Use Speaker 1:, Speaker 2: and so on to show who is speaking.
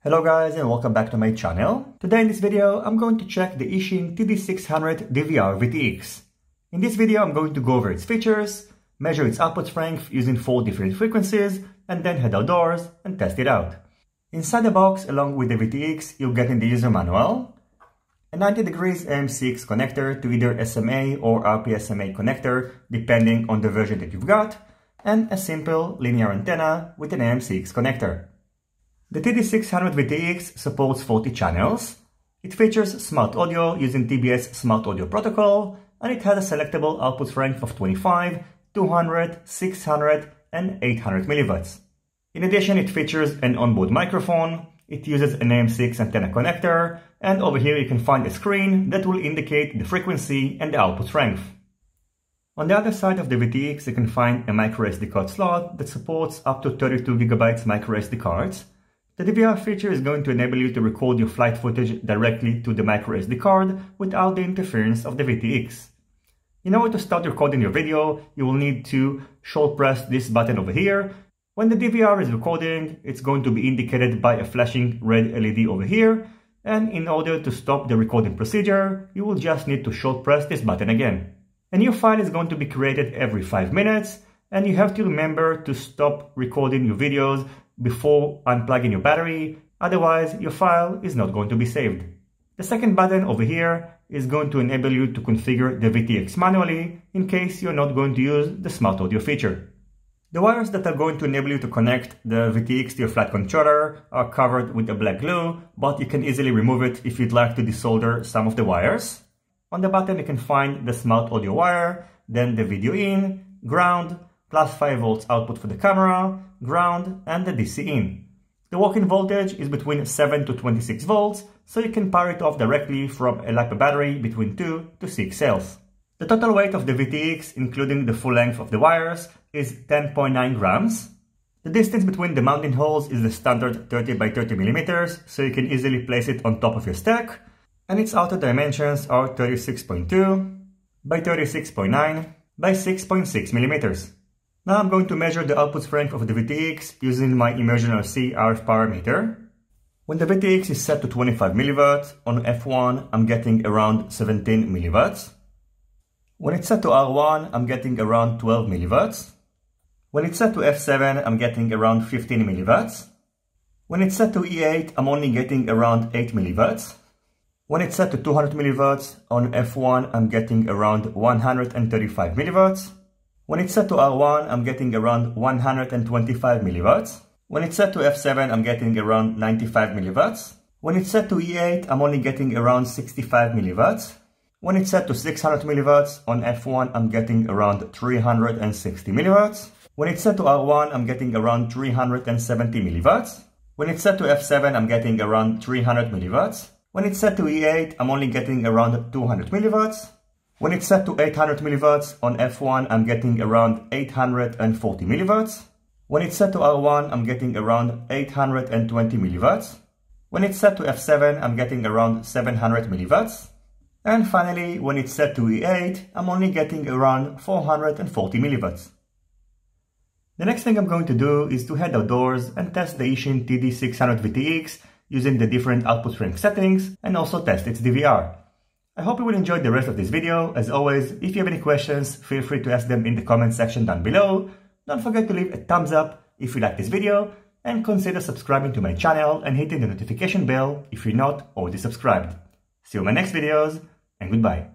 Speaker 1: Hello guys and welcome back to my channel. Today in this video I'm going to check the Eachine TD600 DVR-VTX. In this video I'm going to go over its features, measure its output strength using 4 different frequencies, and then head outdoors and test it out. Inside the box along with the VTX you'll get in the user manual, a 90 degrees MMCX connector to either SMA or RP-SMA connector depending on the version that you've got, and a simple linear antenna with an MMCX connector. The TD600 VTX supports 40 channels, it features smart audio using TBS Smart Audio Protocol, and it has a selectable output strength of 25, 200, 600 and 800 mW. In addition, it features an onboard microphone, it uses an MMCX antenna connector, and over here you can find a screen that will indicate the frequency and the output strength. On the other side of the VTX you can find a microSD card slot that supports up to 32GB microSD cards. The DVR feature is going to enable you to record your flight footage directly to the microSD card without the interference of the VTX. In order to start recording your video, you will need to short press this button over here. When the DVR is recording, it's going to be indicated by a flashing red LED over here, and in order to stop the recording procedure, you will just need to short press this button again. A new file is going to be created every 5 minutes, and you have to remember to stop recording your videos before unplugging your battery, otherwise your file is not going to be saved. The second button over here is going to enable you to configure the VTX manually in case you're not going to use the smart audio feature. The wires that are going to enable you to connect the VTX to your flight controller are covered with a black glue, but you can easily remove it if you'd like to desolder some of the wires. On the bottom you can find the smart audio wire, then the video in, ground, plus 5 volts output for the camera, ground and the DC in. The working voltage is between 7 to 26 volts, so you can power it off directly from a LiPo battery between 2 to 6 cells. The total weight of the VTX, including the full length of the wires, is 10.9 grams. The distance between the mounting holes is the standard 30 by 30 millimeters, so you can easily place it on top of your stack, and its outer dimensions are 36.2 by 36.9 by 6.6 millimeters. Now I'm going to measure the output strength of the VTX using my Immersion RC RF power meter. When the VTX is set to 25 mW, on F1 I'm getting around 17 mW. When it's set to R1 I'm getting around 12 mW. When it's set to F7 I'm getting around 15 mW. When it's set to E8 I'm only getting around 8 mW. When it's set to 200 mW, on F1 I'm getting around 135 mW. When it's set to R1, I'm getting around 125 mW. When it's set to F7, I'm getting around 95 mW. When it's set to E8, I'm only getting around 65 mW. When it's set to 600 mW, on F1, I'm getting around 360 mW. When it's set to R1, I'm getting around 370 mW. When it's set to F7, I'm getting around 300 mW. When it's set to E8, I'm only getting around 200 mW. When it's set to 800 mW, on F1 I'm getting around 840 mW. When it's set to R1 I'm getting around 820 mW. When it's set to F7 I'm getting around 700 mW. And finally, when it's set to E8 I'm only getting around 440 mW. The next thing I'm going to do is to head outdoors and test the Eachine TD600 VTX using the different output strength settings and also test its DVR. I hope you will enjoy the rest of this video. As always, if you have any questions, feel free to ask them in the comment section down below. Don't forget to leave a thumbs up if you like this video, and consider subscribing to my channel and hitting the notification bell if you're not already subscribed. See you in my next videos, and goodbye.